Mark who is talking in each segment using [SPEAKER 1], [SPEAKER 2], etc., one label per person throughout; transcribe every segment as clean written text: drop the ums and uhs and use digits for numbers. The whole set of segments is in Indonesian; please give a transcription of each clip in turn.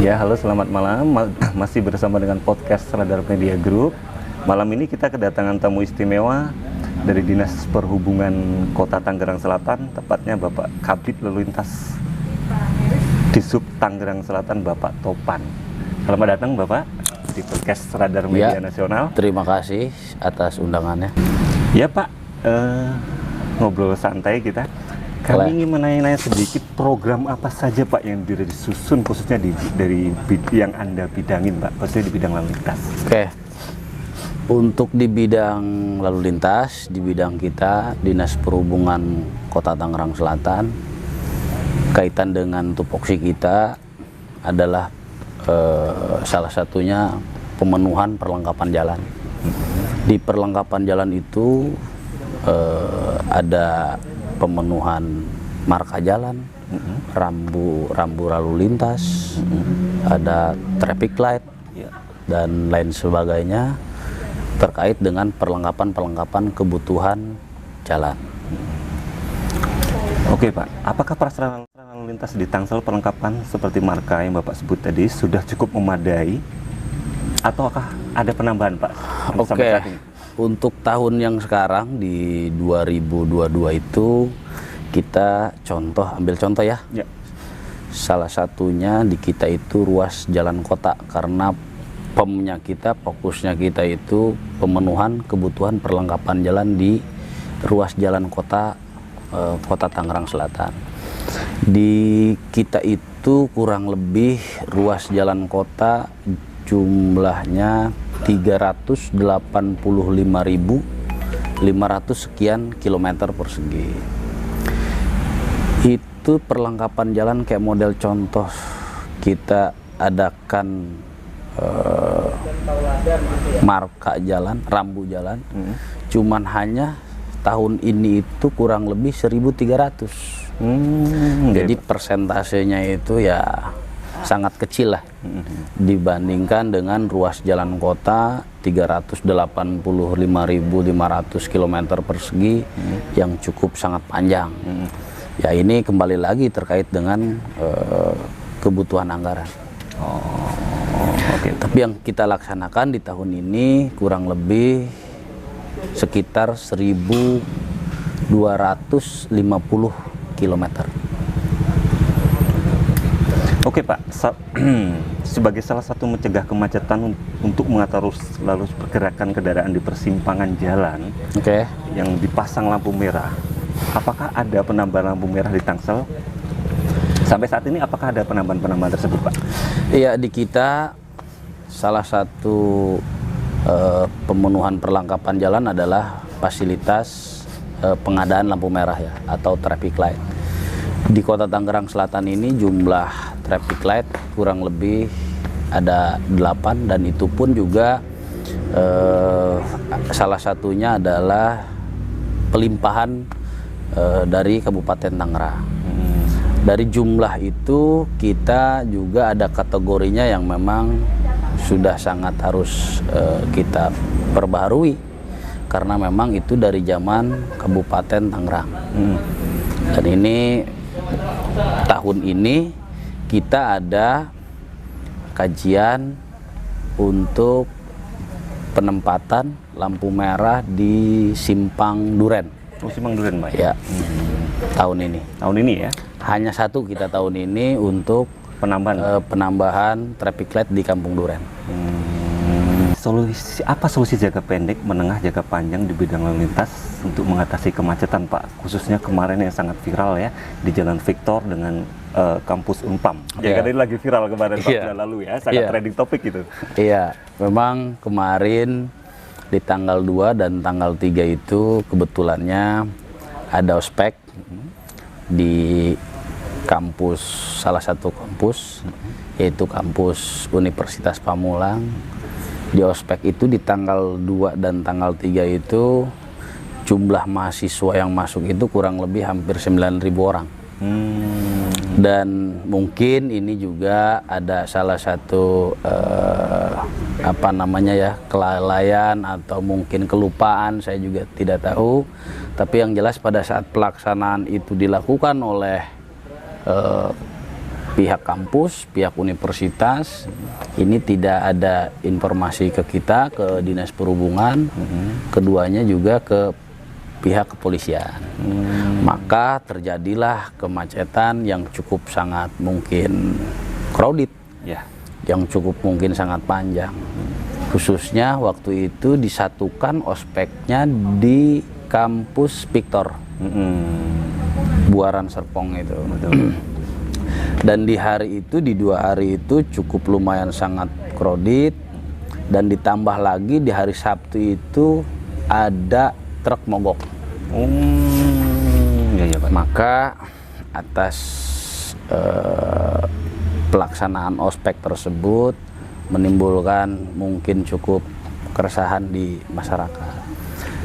[SPEAKER 1] Ya, halo selamat malam. Masih bersama dengan podcast Radar Media Group. Malam ini kita kedatangan tamu istimewa dari Dinas Perhubungan Kota Tangerang Selatan, tepatnya Bapak Kabid Lalu Lintas Disub Tangerang Selatan, Bapak Topan. Selamat datang Bapak di podcast Radar Media Nasional.
[SPEAKER 2] Terima kasih atas undangannya.
[SPEAKER 1] Ya Pak, ngobrol santai kita. Kami ingin menanya sedikit program apa saja Pak yang sudah disusun khususnya dari yang Anda bidangin Pak, khususnya di bidang lalu lintas.
[SPEAKER 2] Oke, untuk di bidang lalu lintas, di bidang kita Dinas Perhubungan Kota Tangerang Selatan, kaitan dengan tupoksi kita adalah salah satunya pemenuhan perlengkapan jalan. Di perlengkapan jalan itu ada pemenuhan marka jalan, rambu lalu lintas, ada traffic light, dan lain sebagainya terkait dengan perlengkapan kebutuhan jalan.
[SPEAKER 1] Oke Pak, apakah prasarana lalu lintas di Tangsel perlengkapan seperti marka yang Bapak sebut tadi sudah cukup memadai, ataukah ada penambahan Pak?
[SPEAKER 2] Oke. Untuk tahun yang sekarang di 2022 itu kita ambil contoh ya. Salah satunya di kita itu ruas jalan kota, karena fokusnya kita itu pemenuhan kebutuhan perlengkapan jalan di ruas jalan kota Kota Tangerang Selatan. Di kita itu kurang lebih ruas jalan kota jumlahnya 385.500 sekian kilometer persegi. Itu perlengkapan jalan kayak model contoh kita adakan marka jalan, rambu jalan, cuman hanya tahun ini itu kurang lebih 1.300. Jadi persentasenya itu ya sangat kecil lah dibandingkan dengan ruas jalan kota 385.500 km persegi yang cukup sangat panjang. Ya ini kembali lagi terkait dengan kebutuhan anggaran. Tapi yang kita laksanakan di tahun ini kurang lebih sekitar 1.250 km.
[SPEAKER 1] Oke Pak, sebagai salah satu mencegah kemacetan untuk mengatur lalu pergerakan kendaraan di persimpangan jalan yang dipasang lampu merah, apakah ada penambahan lampu merah di Tangsel? Sampai saat ini apakah ada penambahan tersebut Pak?
[SPEAKER 2] Iya, di kita salah satu pemenuhan perlengkapan jalan adalah fasilitas pengadaan lampu merah ya, atau traffic light. Di Kota Tangerang Selatan ini jumlah traffic light kurang lebih ada 8, dan itu pun juga salah satunya adalah pelimpahan dari Kabupaten Tangerang. Dari jumlah itu kita juga ada kategorinya yang memang sudah sangat harus kita perbaharui, karena memang itu dari zaman Kabupaten Tangerang. Dan ini tahun ini kita ada kajian untuk penempatan lampu merah di Simpang Duren.
[SPEAKER 1] Simpang Duren Pak?
[SPEAKER 2] Ya, tahun ini.
[SPEAKER 1] Tahun ini ya?
[SPEAKER 2] Hanya satu kita tahun ini untuk penambahan traffic light di Kampung Duren.
[SPEAKER 1] Apa solusi jangka pendek, menengah, jangka panjang di bidang lalu lintas untuk mengatasi kemacetan Pak? Khususnya kemarin yang sangat viral ya di Jalan Victor dengan kampus Unpam. Ya kan ini lagi viral kemarin Pak, bulan lalu ya, sangat trending topik gitu. Iya,
[SPEAKER 2] memang kemarin di tanggal 2 dan tanggal 3 itu kebetulannya ada ospek di kampus, salah satu kampus, yaitu kampus Universitas Pamulang. Di ospek itu di tanggal 2 dan tanggal 3 itu jumlah mahasiswa yang masuk itu kurang lebih hampir 9.000 orang. Dan mungkin ini juga ada salah satu kelalaian atau mungkin kelupaan, saya juga tidak tahu. Tapi yang jelas pada saat pelaksanaan itu dilakukan oleh pihak kampus, pihak universitas ini tidak ada informasi ke kita, ke Dinas Perhubungan, keduanya juga ke pihak kepolisian. Maka terjadilah kemacetan yang cukup sangat mungkin crowded, yang cukup mungkin sangat panjang. Khususnya waktu itu disatukan ospeknya di kampus Victor, Buaran Serpong itu. Dan di hari itu, di 2 hari itu cukup lumayan sangat crowded, dan ditambah lagi di hari Sabtu itu ada truk mogok.
[SPEAKER 1] Pak.
[SPEAKER 2] Maka atas pelaksanaan ospek tersebut menimbulkan mungkin cukup keresahan di masyarakat.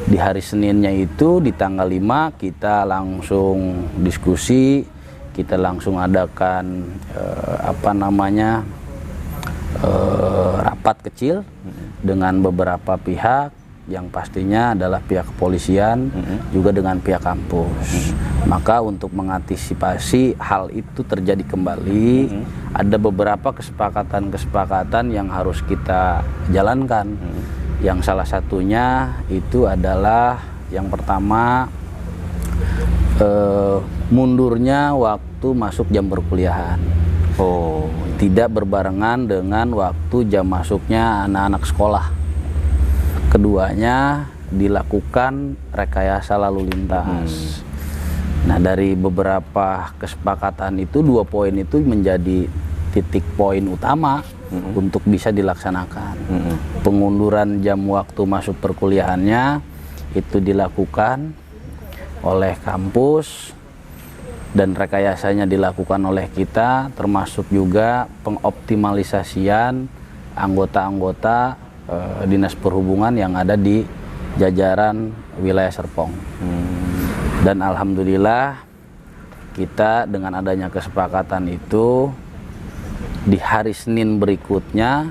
[SPEAKER 2] Di hari Seninnya itu, di tanggal 5 kita langsung diskusi, kita langsung adakan rapat kecil dengan beberapa pihak, yang pastinya adalah pihak kepolisian, juga dengan pihak kampus. Maka untuk mengantisipasi hal itu terjadi kembali, ada beberapa kesepakatan yang harus kita jalankan. Yang salah satunya itu adalah yang pertama, mundurnya waktu masuk jam perkuliahan. Tidak berbarengan dengan waktu jam masuknya anak-anak sekolah. Keduanya dilakukan rekayasa lalu lintas. Nah, dari beberapa kesepakatan itu, 2 poin itu menjadi titik poin utama untuk bisa dilaksanakan. Pengunduran jam waktu masuk perkuliahannya itu dilakukan oleh kampus, dan rekayasanya dilakukan oleh kita, termasuk juga pengoptimalisasian anggota-anggota Dinas Perhubungan yang ada di jajaran wilayah Serpong. Dan alhamdulillah kita dengan adanya kesepakatan itu, di hari Senin berikutnya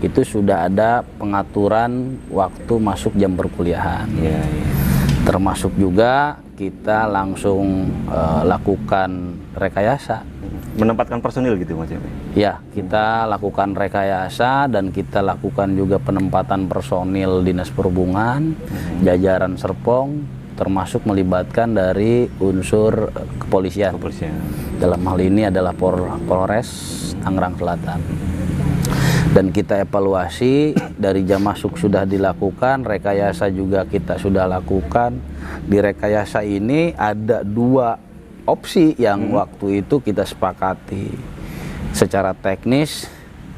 [SPEAKER 2] itu sudah ada pengaturan waktu masuk jam perkuliahan. Termasuk juga kita langsung lakukan rekayasa.
[SPEAKER 1] Menempatkan personil gitu Mas?
[SPEAKER 2] Ya, kita lakukan rekayasa dan kita lakukan juga penempatan personil Dinas Perhubungan, jajaran Serpong, termasuk melibatkan dari unsur kepolisian. Dalam hal ini adalah Polres Tangerang Selatan. Dan kita evaluasi, dari jam masuk sudah dilakukan, rekayasa juga kita sudah lakukan. Di rekayasa ini ada 2 opsi yang waktu itu kita sepakati. Secara teknis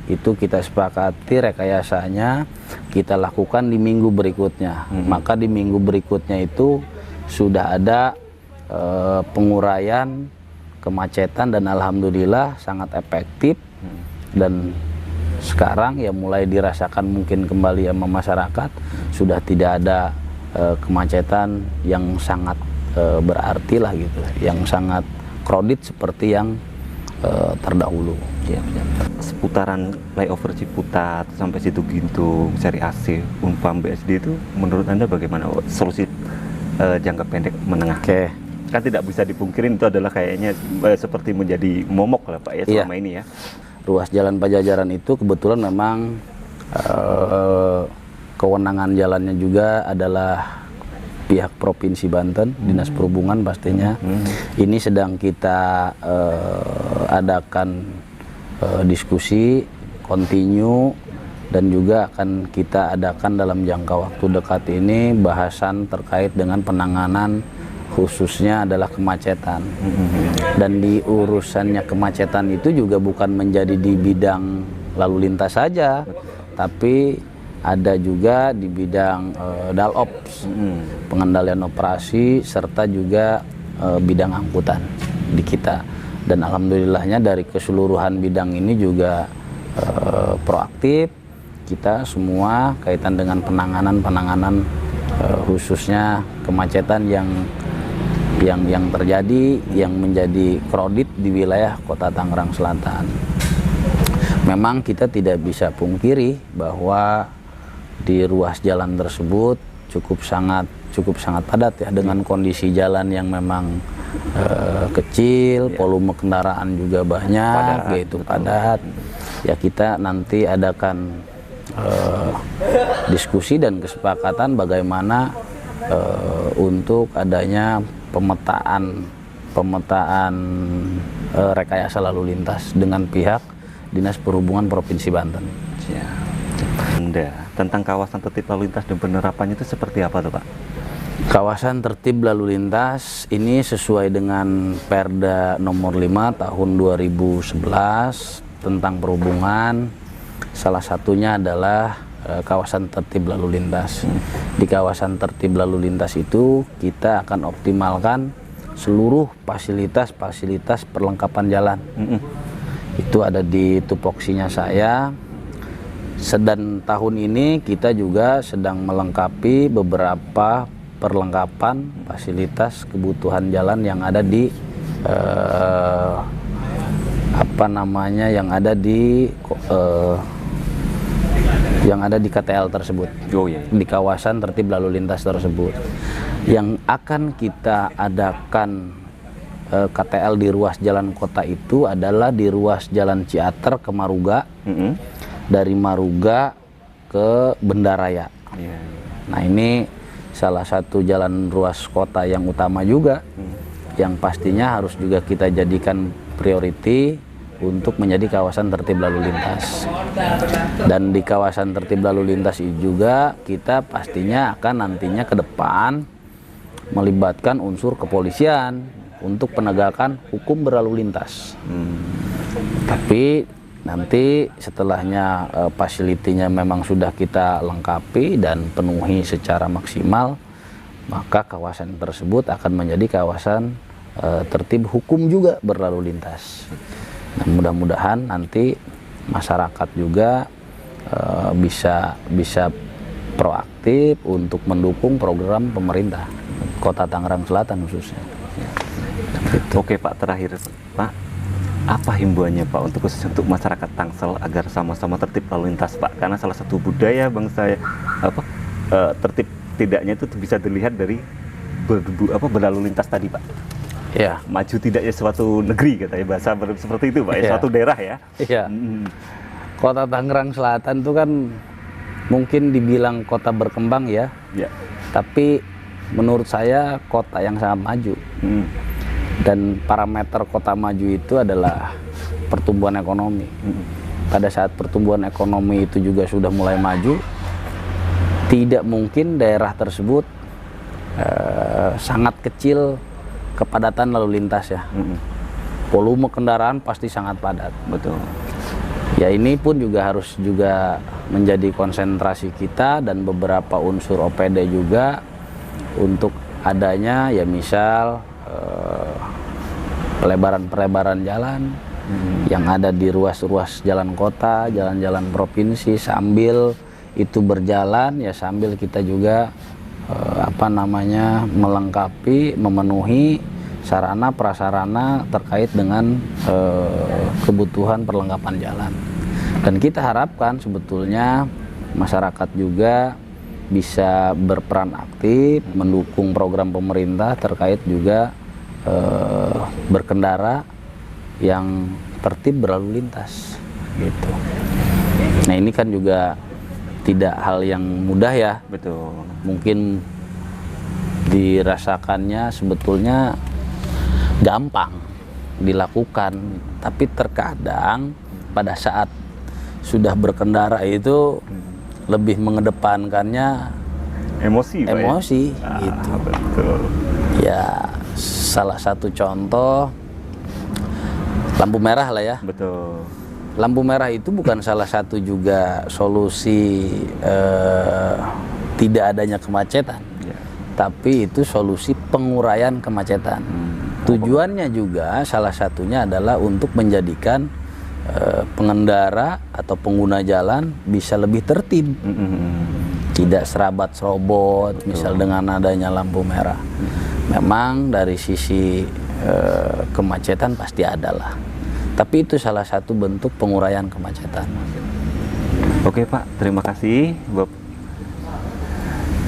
[SPEAKER 2] itu kita sepakati rekayasanya kita lakukan di minggu berikutnya. Maka di minggu berikutnya itu sudah ada penguraian kemacetan, dan alhamdulillah sangat efektif. Dan sekarang ya mulai dirasakan mungkin kembali sama masyarakat, sudah tidak ada kemacetan yang sangat berarti lah gitu, yang sangat crowded seperti yang terdahulu.
[SPEAKER 1] Seputaran flyover Ciputat sampai situ Gintung, Seri AC, Unpam, BSD itu menurut Anda bagaimana solusi jangka pendek menengah? Kan tidak bisa dipungkirin itu adalah kayaknya seperti menjadi momok lah Pak ya selama ini ya.
[SPEAKER 2] Ruas Jalan Pajajaran itu kebetulan memang kewenangan jalannya juga adalah pihak Provinsi Banten, Dinas Perhubungan pastinya. Ini sedang kita adakan diskusi, continue, dan juga akan kita adakan dalam jangka waktu dekat ini bahasan terkait dengan penanganan khususnya adalah kemacetan. Dan di urusannya kemacetan itu juga bukan menjadi di bidang lalu lintas saja, tapi ada juga di bidang DALOPS, pengendalian operasi, serta juga bidang angkutan di kita. Dan alhamdulillahnya dari keseluruhan bidang ini juga proaktif. Kita semua kaitan dengan penanganan khususnya kemacetan yang terjadi, yang menjadi crowded di wilayah Kota Tangerang Selatan. Memang kita tidak bisa pungkiri bahwa di ruas jalan tersebut cukup sangat padat ya, dengan kondisi jalan yang memang kecil, volume kendaraan juga banyak, yaitu padat. Ya kita nanti adakan diskusi dan kesepakatan bagaimana untuk adanya pemetaan rekayasa lalu lintas dengan pihak Dinas Perhubungan Provinsi Banten.
[SPEAKER 1] Tentang kawasan tertib lalu lintas dan penerapannya itu seperti apa tuh Pak?
[SPEAKER 2] Kawasan tertib lalu lintas ini sesuai dengan Perda nomor 5 tahun 2011 tentang perhubungan. Salah satunya adalah kawasan tertib lalu lintas. Di kawasan tertib lalu lintas itu kita akan optimalkan seluruh fasilitas perlengkapan jalan. Itu ada di tupoksinya saya. Dan tahun ini kita juga sedang melengkapi beberapa perlengkapan fasilitas kebutuhan jalan yang ada di yang ada di KTL tersebut, di kawasan tertib lalu lintas tersebut. Yang akan kita adakan KTL di ruas jalan kota itu adalah di ruas jalan Ciater ke Maruga, dari Maruga ke Bendaraya. Nah ini salah satu jalan ruas kota yang utama juga, yang pastinya harus juga kita jadikan priority untuk menjadi kawasan tertib lalu lintas. Dan di kawasan tertib lalu lintas ini juga kita pastinya akan nantinya ke depan melibatkan unsur kepolisian untuk penegakan hukum berlalu lintas. Tapi nanti setelahnya fasilitinya memang sudah kita lengkapi dan penuhi secara maksimal, maka kawasan tersebut akan menjadi kawasan tertib hukum juga berlalu lintas. Nah, mudah-mudahan nanti masyarakat juga bisa proaktif untuk mendukung program pemerintah Kota Tangerang Selatan khususnya.
[SPEAKER 1] Oke Pak, terakhir Pak, apa himbauannya Pak untuk masyarakat Tangsel agar sama-sama tertib lalu lintas Pak? Karena salah satu budaya bangsa tertib tidaknya itu bisa dilihat dari berlalu lintas tadi Pak.
[SPEAKER 2] Ya.
[SPEAKER 1] Maju tidaknya suatu negeri katanya, bahasa seperti itu Pak, suatu daerah ya.
[SPEAKER 2] Iya. Kota Tangerang Selatan itu kan mungkin dibilang kota berkembang ya. Tapi menurut saya kota yang sangat maju. Dan parameter kota maju itu adalah pertumbuhan ekonomi. Pada saat pertumbuhan ekonomi itu juga sudah mulai maju, tidak mungkin daerah tersebut sangat kecil kepadatan lalu lintas ya. Volume kendaraan pasti sangat padat.
[SPEAKER 1] Betul.
[SPEAKER 2] Ya ini pun juga harus juga menjadi konsentrasi kita dan beberapa unsur OPD juga untuk adanya ya misal pelebaran jalan yang ada di ruas-ruas jalan kota, jalan-jalan provinsi, sambil itu berjalan ya sambil kita juga melengkapi, memenuhi sarana prasarana terkait dengan kebutuhan perlengkapan jalan. Dan kita harapkan sebetulnya masyarakat juga bisa berperan aktif mendukung program pemerintah terkait juga berkendara yang tertib berlalu lintas gitu. Nah ini kan juga tidak hal yang mudah ya.
[SPEAKER 1] Betul.
[SPEAKER 2] Mungkin dirasakannya sebetulnya gampang dilakukan, tapi terkadang pada saat sudah berkendara itu lebih mengedepankannya
[SPEAKER 1] emosi
[SPEAKER 2] gitu.
[SPEAKER 1] Betul.
[SPEAKER 2] Ya salah satu contoh lampu merah lah ya.
[SPEAKER 1] Betul.
[SPEAKER 2] Lampu merah itu bukan salah satu juga solusi tidak adanya kemacetan, tapi itu solusi penguraian kemacetan. Tujuannya juga salah satunya adalah untuk menjadikan pengendara atau pengguna jalan bisa lebih tertib, tidak serabat serobot. Misal dengan adanya lampu merah. Memang dari sisi kemacetan pasti ada lah, tapi itu salah satu bentuk penguraian kemacetan.
[SPEAKER 1] Oke Pak, terima kasih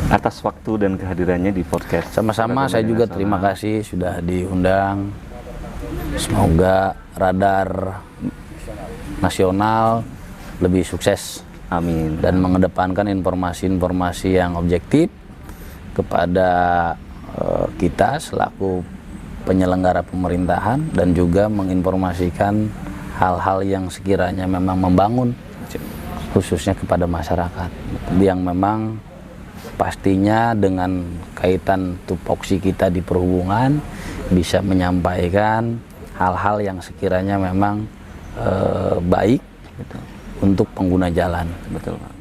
[SPEAKER 1] atas waktu dan kehadirannya di podcast.
[SPEAKER 2] Sama-sama, saya juga terima kasih sudah diundang. Semoga radar nasional lebih sukses.
[SPEAKER 1] Amin.
[SPEAKER 2] Dan mengedepankan informasi-informasi yang objektif kepada kita selaku penyelenggara pemerintahan, dan juga menginformasikan hal-hal yang sekiranya memang membangun, khususnya kepada masyarakat yang memang pastinya dengan kaitan tupoksi kita di perhubungan bisa menyampaikan hal-hal yang sekiranya memang baik untuk pengguna jalan.
[SPEAKER 1] Betul, Pak.